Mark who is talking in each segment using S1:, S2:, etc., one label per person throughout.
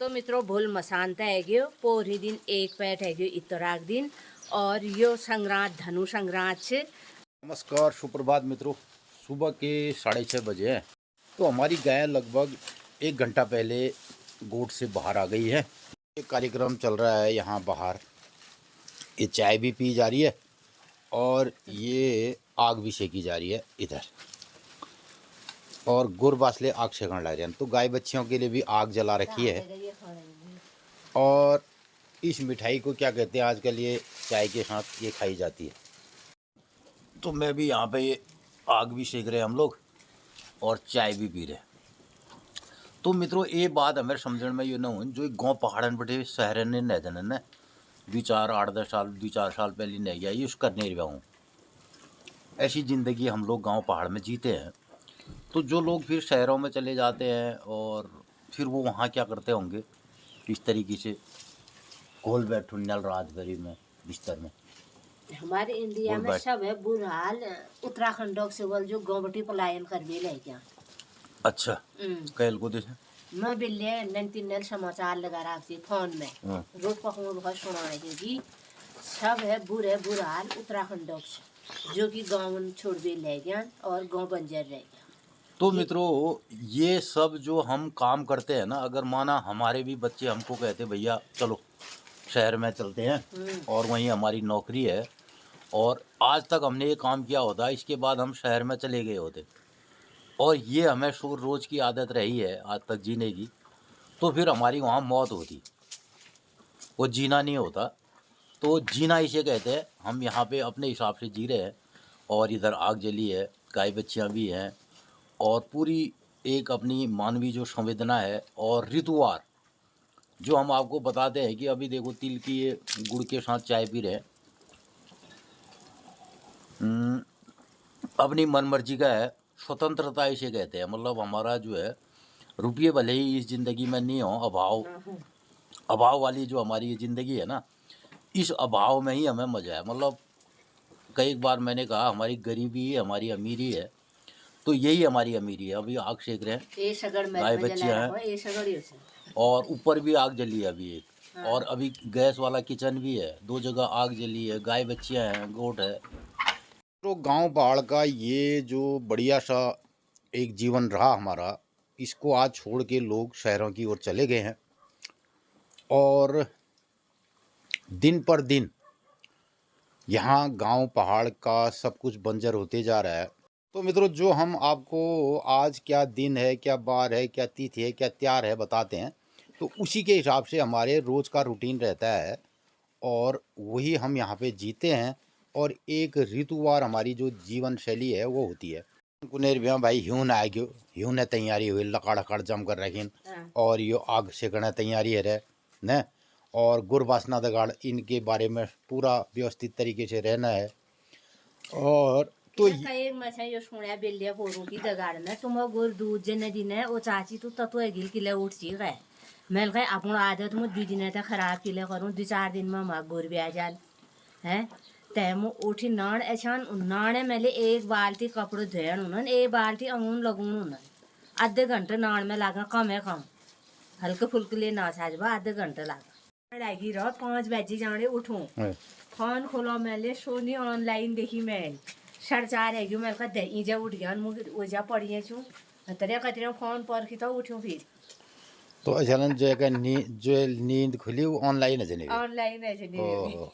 S1: तो मित्रों भूल मसानता है गयो पोरी दिन एक पैट है गयो इतराक दिन और यो संक्रांत धनु संक्रांत से।
S2: नमस्कार सुप्रभात मित्रों। सुबह के 6:30 बजे हैं तो हमारी गाय लगभग 1 घंटा पहले गोट से बाहर आ गई है। ये कार्यक्रम चल रहा है यहाँ बाहर, ये चाय भी पी जा रही है और ये आग भी सेकी जा रही है इधर, और गुड़ बासले आग सेकने लग रहे हैं। तो गाय बच्चियों के लिए भी आग जला रखी है। और इस मिठाई को क्या कहते हैं आजकल, ये चाय के साथ ये खाई जाती है। तो मैं भी यहाँ पे ये आग भी सेक रहे हैं हम लोग और चाय भी पी रहे। तो मित्रों ये बात हमें समझण में ये न हो जो गाँव पहाड़न बटे शहर ने न जन ने 2-4-8-10 साल 2-4 साल पहले नहीं गया यूज करने रहा हूँ। ऐसी ज़िंदगी हम लोग गांव पहाड़ में जीते हैं। तो जो लोग फिर शहरों में चले जाते हैं और फिर वो वहाँ क्या करते होंगे, इस तरीके से गोल बैठो नल रात भरी में बिस्तर में।
S1: हमारे इंडिया में सब है बुरा हाल। उत्तराखंड से बोल जो गोबटी पलायन कर भी ले क्या।
S2: अच्छा कैल को देखे
S1: मैं बिल्ले नल समाचार लगा रहा थी फोन में रोज पकड़ बहुत सुनाए जी। सब है बुरा हाल उत्तराखंड से जो कि गाँव छोड़ भी ले गया और गाँव बंजर रह गया।
S2: तो मित्रों ये सब जो हम काम करते हैं ना, अगर माना हमारे भी बच्चे हमको कहते भैया चलो शहर में चलते हैं और वहीं हमारी नौकरी है और आज तक हमने ये काम किया होता, इसके बाद हम शहर में चले गए होते और ये हमें रोज़ की आदत रही है आज तक जीने की, तो फिर हमारी वहाँ मौत होती, वो जीना नहीं होता। तो जीना इसे कहते हैं। हम यहाँ पे अपने हिसाब से जी रहे हैं और इधर आग जली है, गाय बच्चियाँ भी हैं और पूरी एक अपनी मानवीय जो संवेदना है और ऋतुवार जो हम आपको बताते हैं कि अभी देखो तिल की ये गुड़ के साथ चाय पी रहे हैं। अपनी मनमर्जी का है, स्वतंत्रता इसे कहते हैं। मतलब हमारा जो है रुपये भले ही इस ज़िंदगी में नहीं हो, अभाव वाली जो हमारी ये ज़िंदगी है ना, इस अभाव में ही हमें मज़ा है। मतलब कई बार मैंने कहा हमारी गरीबी है हमारी अमीरी है, तो यही हमारी अमीरी है। अभी आग सेक रहे हैं, गाय बच्चियाँ हैं और ऊपर भी आग जली है अभी एक। और अभी गैस वाला किचन भी है, 2 जगह आग जली है, गाय बच्चियाँ हैं, गोट है। तो गांव पहाड़ का ये जो बढ़िया सा एक जीवन रहा हमारा, इसको आज छोड़ के लोग शहरों की ओर चले गए हैं और दिन पर दिन यहाँ गांव पहाड़ का सब कुछ बंजर होते जा रहा है। तो मित्रों जो हम आपको आज क्या दिन है, क्या बार है, क्या तिथि है, क्या त्योहार है बताते हैं, तो उसी के हिसाब से हमारे रोज़ का रूटीन रहता है और वही हम यहाँ पे जीते हैं। और एक ऋतुवार हमारी जो जीवन शैली है वो होती है। कुनेर भी भाई ह्यून आ गयो, ह्यून ने तैयारी हुई लकड़ अकड़ जम कर रखीन और यो आग सेकने तैयारी है न, और गुड़ वासना दगाड़ इनके बारे में पूरा व्यवस्थित तरीके से रहना है। और तो
S1: एक मछा यो सुण्या बेलिया पोरू की दगाड़ में तुम गुड़ दूध जने दिन है ओ चाची तू तत्व गिल किले उठ ची गए मैल गए अपन आदत मु 2 दिन तक खराब किले करूं 2-4 दिन में मां गुड़ भी आ जाल है तैमु उठी नान एछान नाने मेले एक बाल्टी कपड़े धोयन उनन एक बाल्टी अंगून लगून उनन आधे घंटे नान में लागा कम है कम हल्के फुल्के लिए ना साजबा आधे घंटे लागा लागी रह 5 बजे जाने उठूं फोन खोलो मेले सोनी ऑनलाइन देखी मैं 4:30 है मैं का दे इजा उठ गया मु ओजा पड़िए छु तरे कतरे फोन पर की तो उठूं फिर
S2: तो अचानक जो है जो नींद खुली वो ऑनलाइन है जने
S1: ऑनलाइन है जने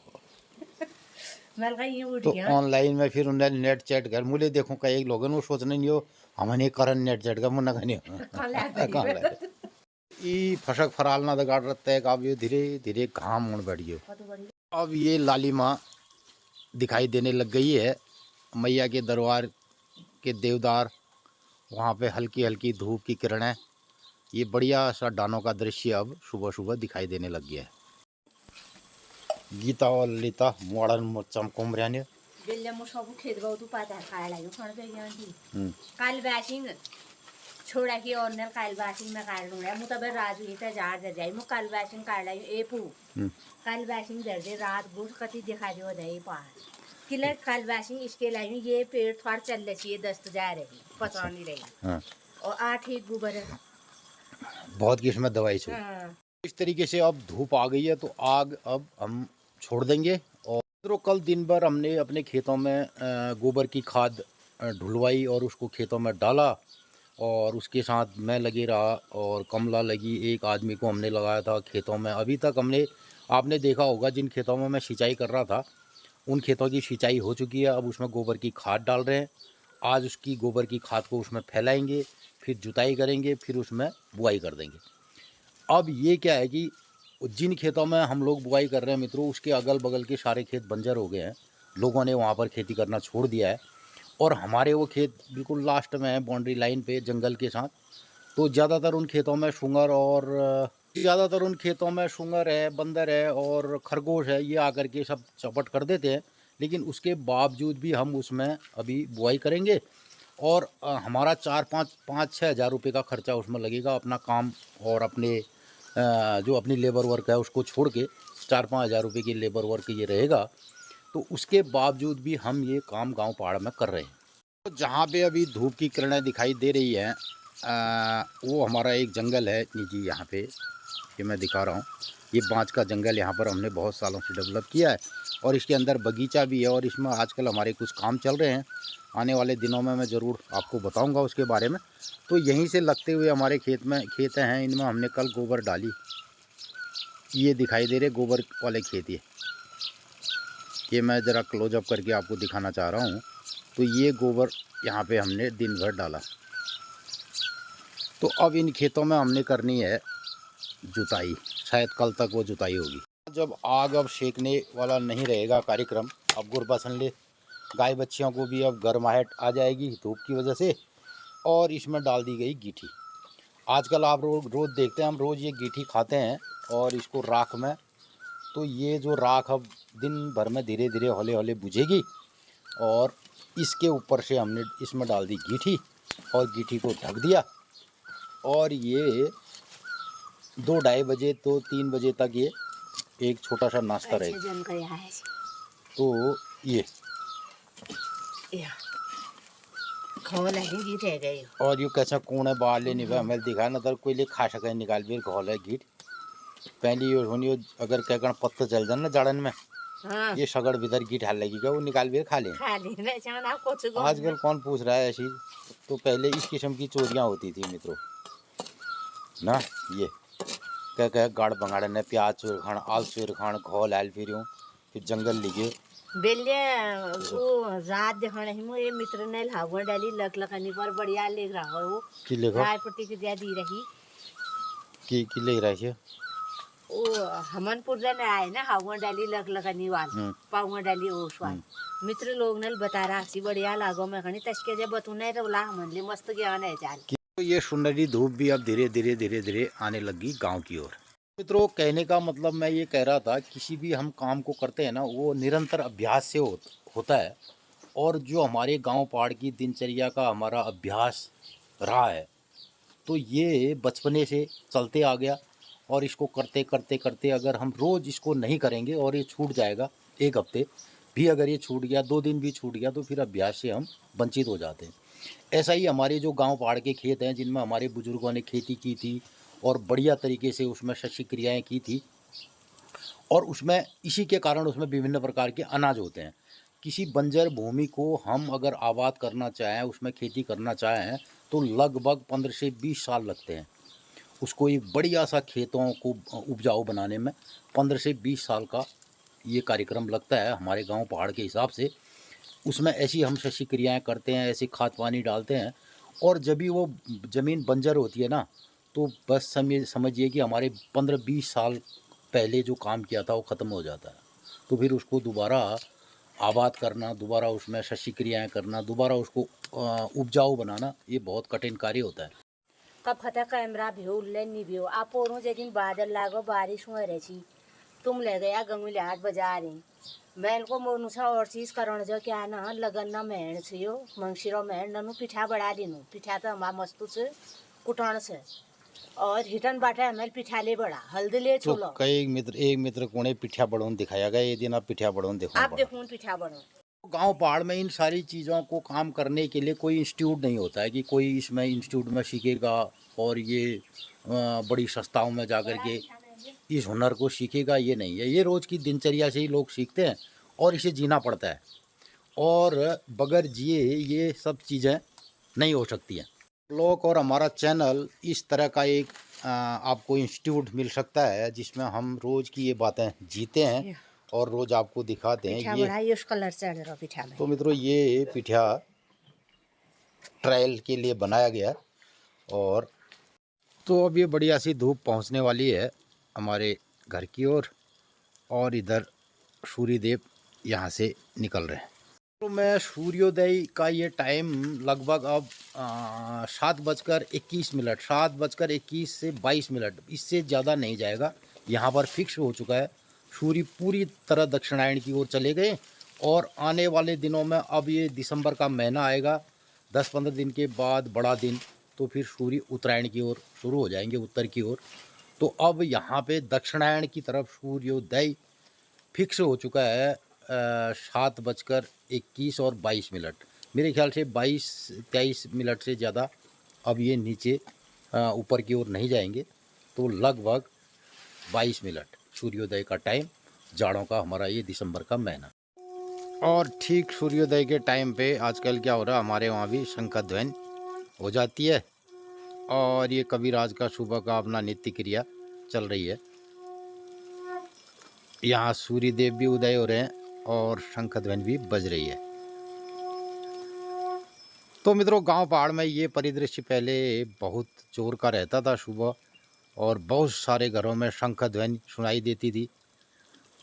S1: मैं का ये उठ
S2: तो
S1: गया
S2: ऑनलाइन में फिर उन्हें नेट चैट कर मुझे देखो कई लोग वो सोचने नहीं हो हमने करन नेट चैट का मुन्ना कहीं ये फसक फराल ना दगाड़ रहता है। अब ये धीरे धीरे घाम होने बढ़ियो। अब ये लालिमा दिखाई देने लग गई है, मैया के दरबार के देवदार, वहाँ पे हल्की हल्की धूप की किरणें, ये बढ़िया सा डानों का दृश्य अब सुबह सुबह दिखाई देने लग गया है। गीता और ललिता मॉडर्न चमकोमरिया ने
S1: बेल्ले मु सब खेत गौ तू पाता खाए लाग्यो खान पे गया थी काल बैशिंग छोड़ा की और ने काल बैशिंग में काल लूंगा मु तबे राजू इते जार दे जाई मु काल बैशिंग काल लाग्यो ए पू काल बैशिंग दे रात गुड़ कति दिखा दियो दई पा किले काल बैशिंग इसके लाग्यो ये पेड़ थोड़ चल ले ये दस्त जा रही पता नहीं रही और 8 ही गुबर
S2: बहुत किस्म दवाई छो। इस तरीके से अब धूप आ गई है तो आग अब हम छोड़ देंगे। और मित्रों कल दिन भर हमने अपने खेतों में गोबर की खाद ढुलवाई और उसको खेतों में डाला और उसके साथ मैं लगे रहा और कमला लगी, एक आदमी को हमने लगाया था खेतों में। अभी तक हमने आपने देखा होगा जिन खेतों में मैं सिंचाई कर रहा था उन खेतों की सिंचाई हो चुकी है। अब उसमें गोबर की खाद डाल रहे हैं। आज उसकी गोबर की खाद को उसमें फैलाएंगे, फिर जुताई करेंगे, फिर उसमें बुआई कर देंगे। अब ये क्या है कि जिन खेतों में हम लोग बुआई कर रहे हैं मित्रों उसके अगल बगल के सारे खेत बंजर हो गए हैं, लोगों ने वहाँ पर खेती करना छोड़ दिया है और हमारे वो खेत बिल्कुल लास्ट में है बाउंड्री लाइन पे जंगल के साथ। तो ज़्यादातर उन खेतों में शुंगर है, बंदर है और खरगोश है, ये आकर के सब चपट कर देते हैं। लेकिन उसके बावजूद भी हम उसमें अभी बुआई करेंगे और हमारा 4-5-6 हज़ार रुपये का खर्चा उसमें लगेगा। अपना काम और अपने जो अपनी लेबर वर्क है उसको छोड़ के 4-5 हज़ार रुपये की लेबर वर्क ये रहेगा। तो उसके बावजूद भी हम ये काम गांव पहाड़ में कर रहे हैं। तो जहाँ पे अभी धूप की किरणें दिखाई दे रही हैं वो हमारा एक जंगल है निजी, यहाँ पे ये मैं दिखा रहा हूँ। ये बांज का जंगल यहाँ पर हमने बहुत सालों से डेवलप किया है और इसके अंदर बगीचा भी है और इसमें आजकल हमारे कुछ काम चल रहे हैं। आने वाले दिनों में मैं ज़रूर आपको बताऊंगा उसके बारे में। तो यहीं से लगते हुए हमारे खेत हैं, इनमें हमने कल गोबर डाली। ये दिखाई दे रहे गोबर वाले खेत, ये मैं ज़रा क्लोजअप करके आपको दिखाना चाह रहा हूँ। तो ये गोबर यहाँ पे हमने दिन भर डाला। तो अब इन खेतों में हमने करनी है जुताई, शायद कल तक वो जुताई होगी। जब आग अब सेकने वाला नहीं रहेगा कार्यक्रम, अब गुरबसन ले गाय बच्चियों को भी अब गर्माहट आ जाएगी धूप की वजह से। और इसमें डाल दी गई गीठी। आजकल आप रोज़ देखते हैं, हम रोज़ ये गीठी खाते हैं और इसको राख में, तो ये जो राख अब दिन भर में धीरे धीरे हौले हौले बुझेगी और इसके ऊपर से हमने इसमें डाल दी गीठी और गीठी को ढक दिया और ये 2-2:30 बजे तो 3 बजे तक ये एक छोटा सा नाश्ता रहेगा। तो ये और ये कैसा कौन है बाहर लेने पे हमें दिखा न, कोई ले खा सके निकाल भी घोल है गीट पहली होनी अगर क्या कर पत्ता चल जाए ना जड़न में, हाँ। ये सगड़ भीतर गीट हाल लगेगा वो निकाल भी खा ले। आजकल कौन पूछ रहा है ऐसी। तो पहले इस किस्म की चोरियां होती थी मित्रों ना। ये क्या क्या गाड़ बंगाड़ ने प्याज चोर खान, आल चोर खान, घोल आल फिर जंगल लिखे
S1: बेले वो रात दिखाने ही ये मित्र ने लावर डाली लकलकनी पर बढ़िया लिख रहा है वो
S2: की लिखो
S1: रायपट्टी की दिया दी रही
S2: की लिख रही है
S1: वो हमनपुर ने आए ना हावर डाली लकलकनी वाल पावर डाली ओस वाल मित्र लोग ने बता रहा सी बढ़िया लागो मैं कहीं तस्के जे बतूने तो ला हमन मस्त ज्ञान है चाल।
S2: तो ये सुनहरी धूप भी अब धीरे धीरे आने लगी गांव की ओर। मित्रों कहने का मतलब मैं ये कह रहा था, किसी भी हम काम को करते हैं ना वो निरंतर अभ्यास से होता है। और जो हमारे गांव पहाड़ की दिनचर्या का हमारा अभ्यास रहा है तो ये बचपने से चलते आ गया और इसको करते करते करते अगर हम रोज़ इसको नहीं करेंगे और ये छूट जाएगा, एक हफ्ते भी अगर ये छूट गया, 2 दिन भी छूट गया तो फिर अभ्यास से हम वंचित हो जाते हैं। ऐसा ही हमारे जो गांव पहाड़ के खेत हैं जिनमें हमारे बुजुर्गों ने खेती की थी और बढ़िया तरीके से उसमें शस्य क्रियाएँ की थी और उसमें इसी के कारण उसमें विभिन्न प्रकार के अनाज होते हैं। किसी बंजर भूमि को हम अगर आबाद करना चाहें, उसमें खेती करना चाहें तो लगभग 15 से 20 साल लगते हैं। उसको एक बढ़िया सा खेतों को उपजाऊ बनाने में 15 से 20 साल का ये कार्यक्रम लगता है हमारे गांव पहाड़ के हिसाब से। उसमें ऐसी हम शस्य क्रियाएँ करते हैं, ऐसे खाद पानी डालते हैं और जब भी वो ज़मीन बंजर होती है ना तो बस समझिए कि हमारे 15-20 साल पहले जो काम किया था वो ख़त्म हो जाता है। तो फिर उसको दोबारा आबाद करना, दोबारा उसमें शस्य क्रियाएँ करना, दोबारा उसको उपजाऊ बनाना, ये बहुत कठिन कार्य होता है।
S1: कब खता कैमरा भी उल्ले नहीं भी आप और जे दिन बादल लागो बारिश हुए रही तुम ले गया गंगुली 8 बजा रही मैं इनको मोनुसा और चीज करण जो क्या ना लगन ना मेहन छियो मंगशिरो मेहन ननु पिठा बढ़ा दिनु पिठा तो हमारा मस्तु से कुटान से और हिटन बाटे हमें पिठा ले बड़ा हल्दी ले छोलो।
S2: तो एक मित्र कोने पिठा बढ़ोन दिखाया गया, ये दिन आप पिठा बढ़ोन देखो,
S1: आप देखो पिठा बढ़ो।
S2: गांव पहाड़ में इन सारी चीज़ों को काम करने के लिए कोई इंस्टीट्यूट नहीं होता है कि कोई इसमें इंस्टीट्यूट में सीखेगा और ये बड़ी संस्थाओं में जाकर के इस हुनर को सीखेगा ये नहीं है, ये रोज़ की दिनचर्या से ही लोग सीखते हैं और इसे जीना पड़ता है। और बगैर जिए ये सब चीज़ें नहीं हो सकती हैं। ब्लॉग और हमारा चैनल इस तरह का एक आपको इंस्टीट्यूट मिल सकता है जिसमें हम रोज़ की ये बातें जीते हैं और रोज़ आपको दिखाते हैं। ये
S1: कलर चढ़ रहा पिठा में।
S2: तो मित्रों ये पिठा ट्रायल के लिए बनाया गया। और तो अब ये बढ़िया सी धूप पहुंचने वाली है हमारे घर की ओर और इधर सूर्यदेव यहाँ से निकल रहे हैं। तो मैं सूर्योदय का ये टाइम लगभग अब 7:21, 7:21 से 22 मिनट, इससे ज़्यादा नहीं जाएगा। यहाँ पर फिक्स हो चुका है। सूर्य पूरी तरह दक्षिणायन की ओर चले गए और आने वाले दिनों में अब ये दिसंबर का महीना आएगा, 10-15 दिन के बाद बड़ा दिन, तो फिर सूर्य उत्तरायण की ओर शुरू हो जाएंगे, उत्तर की ओर। तो अब यहाँ पे दक्षिणायन की तरफ सूर्योदय फिक्स हो चुका है 7:21 और 22 मिनट। मेरे ख्याल से 22-23 मिनट से ज़्यादा अब ये नीचे ऊपर की ओर नहीं जाएंगे। तो लगभग 22 मिनट सूर्योदय का टाइम, जाड़ों का हमारा ये दिसंबर का महीना। और ठीक सूर्योदय के टाइम पे आजकल क्या हो रहा है, हमारे वहाँ भी शंखध्वनि हो जाती है और ये कबीराज का सुबह का अपना नित्य क्रिया चल रही है। यहाँ सूर्यदेव भी उदय हो रहे हैं और शंखध्वनि भी बज रही है। तो मित्रों गांव पहाड़ में ये परिदृश्य पहले बहुत जोर का रहता था सुबह, और बहुत सारे घरों में शंखध्वनि सुनाई देती थी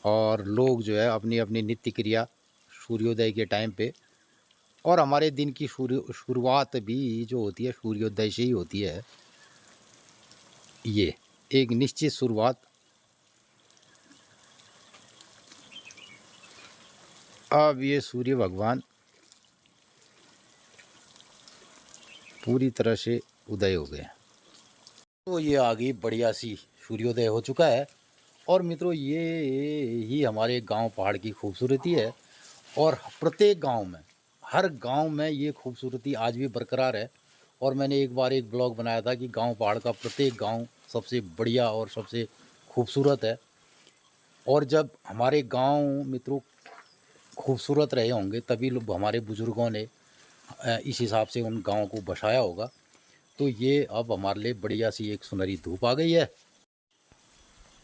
S2: और लोग जो है अपनी अपनी नित्य क्रिया सूर्योदय के टाइम पे, और हमारे दिन की शुरुआत भी जो होती है सूर्योदय से ही होती है। ये एक निश्चित शुरुआत। अब ये सूर्य भगवान पूरी तरह से उदय हो गए। तो ये आगे बढ़िया सी सूर्योदय हो चुका है। और मित्रों ये ही हमारे गांव पहाड़ की खूबसूरती है और प्रत्येक गांव में, हर गांव में ये खूबसूरती आज भी बरकरार है। और मैंने एक बार एक ब्लॉग बनाया था कि गांव पहाड़ का प्रत्येक गांव सबसे बढ़िया और सबसे खूबसूरत है। और जब हमारे गांव मित्रों खूबसूरत रहे होंगे तभी लोग, हमारे बुज़ुर्गों ने इस हिसाब से उन गाँव को बसाया होगा। तो ये अब हमारे लिए बढ़िया सी एक सुनहरी धूप आ गई है।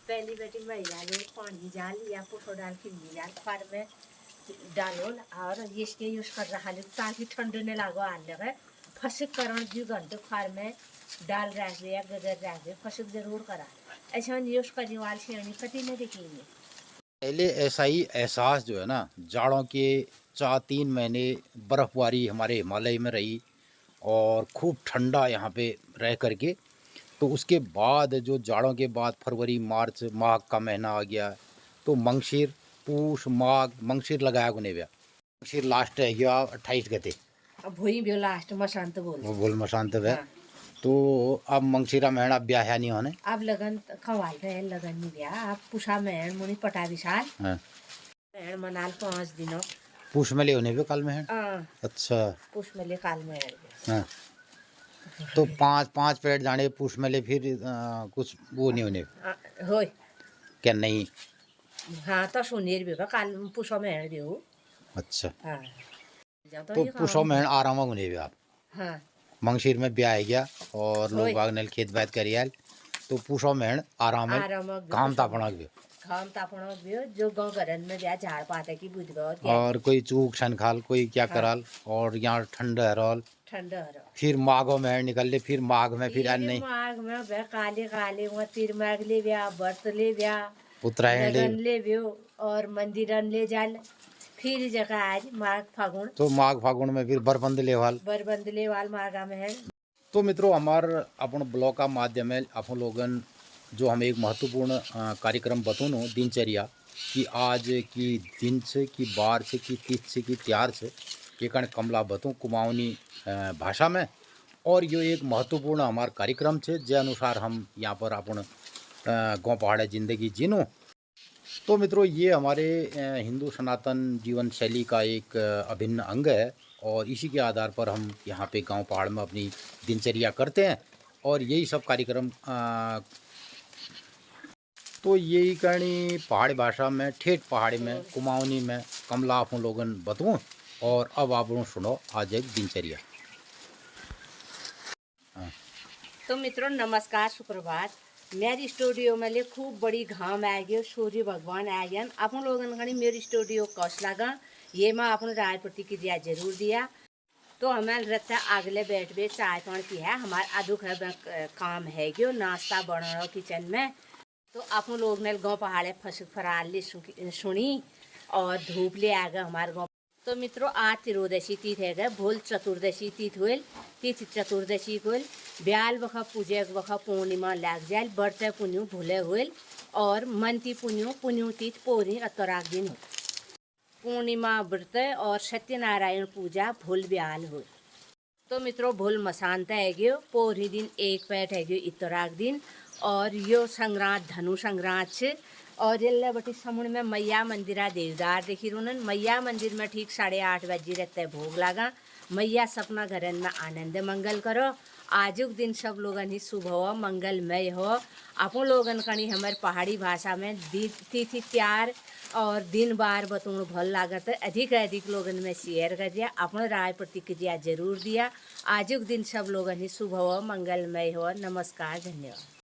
S1: पहली बेटी महिला ने पानी जाल या पुठो डाल के जाल फार में डालो और इसके यूज कर रहा है ताकि ठंड ने लागो आने लगे। फसक करण 2 घंटे फार में डाल रख या गदर रख दे, फसक जरूर करा। ऐसा यूज करने वाले से कटी नहीं दिखेंगे।
S2: पहले ऐसा ही एहसास जो है ना, जाड़ों के 4-3 महीने बर्फ़बारी हमारे हिमालय में रही और खूब ठंडा यहाँ पे रह करके, तो उसके बाद जो जाड़ों के बाद फरवरी मार्च माघ का महीना आ गया, तो मंगशिर पूष माघ मंगशिर लगाया गुने व्या मंगशिर लास्ट है गया 28 गते।
S1: अब वही भी लास्ट मशांत बोल
S2: वो बोल मशांत है। तो अब मंगशिरा महीना ब्याह है नहीं होने,
S1: अब लगन खवाल गए लगन नहीं गया। अब पुषा महीन मुनि पटा विशाल महीन मनाल 5 दिनों
S2: पूछ में ले होने भी काल में है। अच्छा
S1: पुष में ले काल में
S2: हाँ। तो 5 पेड़ जाने पूछ में ले फिर कुछ वो नहीं होने
S1: होय
S2: क्या नहीं।
S1: हाँ तो सुनीर भी काल पुषो महीन भी हो।
S2: अच्छा
S1: हाँ
S2: तो पुषो महीन आराम होने भी आप।
S1: हाँ
S2: मंगशिर में ब्याह है गया और लोग बाग ने खेत बैत करी आल, तो पुषो महीन आराम है काम तापना भी
S1: काम तापना भी जो गाँव घरन में जा झाड़ पाते की बुझ गो
S2: और कोई चूक छन खाल कोई क्या कराल। और यहाँ ठंड है रोल
S1: ठंड है।
S2: फिर माघों में निकल ले, फिर माघ में फिर नहीं
S1: माघ में बे काले काले वहाँ तिर माघ ले ब्या व्रत ले ब्या
S2: उत्तरायण
S1: ले ब्यो और मंदिरन ले जाल। फिर जगह आज माघ फागुन,
S2: तो माघ फागुन में फिर बरबंद लेवाल
S1: लेवाल माघा में है। तो
S2: मित्रों हमार अपन ब्लॉग का माध्यम है अपन लोगन जो हम एक महत्वपूर्ण कार्यक्रम बतूनो दिनचर्या कि आज की दिन से कि बार से कि तीज से कि त्यार से ये कण कमला बतूँ कुमाऊनी भाषा में। और यो एक महत्वपूर्ण हमार कार्यक्रम छे जे अनुसार हम यहाँ पर अपन गाँव पहाड़ जिंदगी जीनो। तो मित्रों ये हमारे हिंदू सनातन जीवन शैली का एक अभिन्न अंग है और इसी के आधार पर हम यहाँ पे गांव पहाड़ में अपनी दिनचर्या करते हैं और यही सब कार्यक्रम तो यही करनी पहाड़ी भाषा में, ठेठ पहाड़ी में, कुमाऊनी में कमला आप लोगन बतूँ। और अब आप लोग सुनो आज एक दिनचर्या।
S1: तो मित्रों नमस्कार, सुप्रभात। मेरी स्टूडियो में ले खूब बड़ी घाम आ गई, सूर्य भगवान आ गया। आप लोगों ने मेरी स्टूडियो कौश लगा ये मैं अपने राय प्रतिक्रिया जरूर दिया। तो हमें रहता आगले बैठ बे चाय पानी की है, हमारा अदुख है काम है क्यों नाश्ता बना रहा किचन में। तो आप लोग ने गाँव पहाड़े फसल फराल सुनी और धूप ले आ गए हमारे गाँव। तो मित्रों आज त्रियोदशी तीथ है, भूल चतुर्दशी तीथ हुए, तीथ चतुर्दशी को ब्याल वखा पूजे वखा पूर्णिमा लाग जाए, बढ़ते पुण्य भूले हुए और मनती पुण्यो तीथ पोरी अतराग दिन हो, पूर्णिमा व्रत और सत्यनारायण पूजा भूल ब्याल हो। तो मित्रों भूल मसानता है गयो, पोरी दिन एक पैठ है गयो इतराग दिन। और यो संक्रांत धनु संक्रांत छे। और ये बटी समुद्र में मैया मंदिरा देवदार देखी रोनन, मैया मंदिर में ठीक 8:30 बजे रहते भोग लगा। मैया सपना घरन में आनंद मंगल करो। आजुक दिन सब लोगन ही शुभ हो, मंगलमय हो। आपो लोगन कणी हमारे पहाड़ी भाषा में तिथि त्यार और दिन बार बतूण भल लागत, अधिक लोगन में शेयर कर दिया, अपने राय प्रतिक्रिया जरूर दिया। आजुक दिन सब लोगन ही शुभ हो, मंगलमय हो। नमस्कार, धन्यवाद।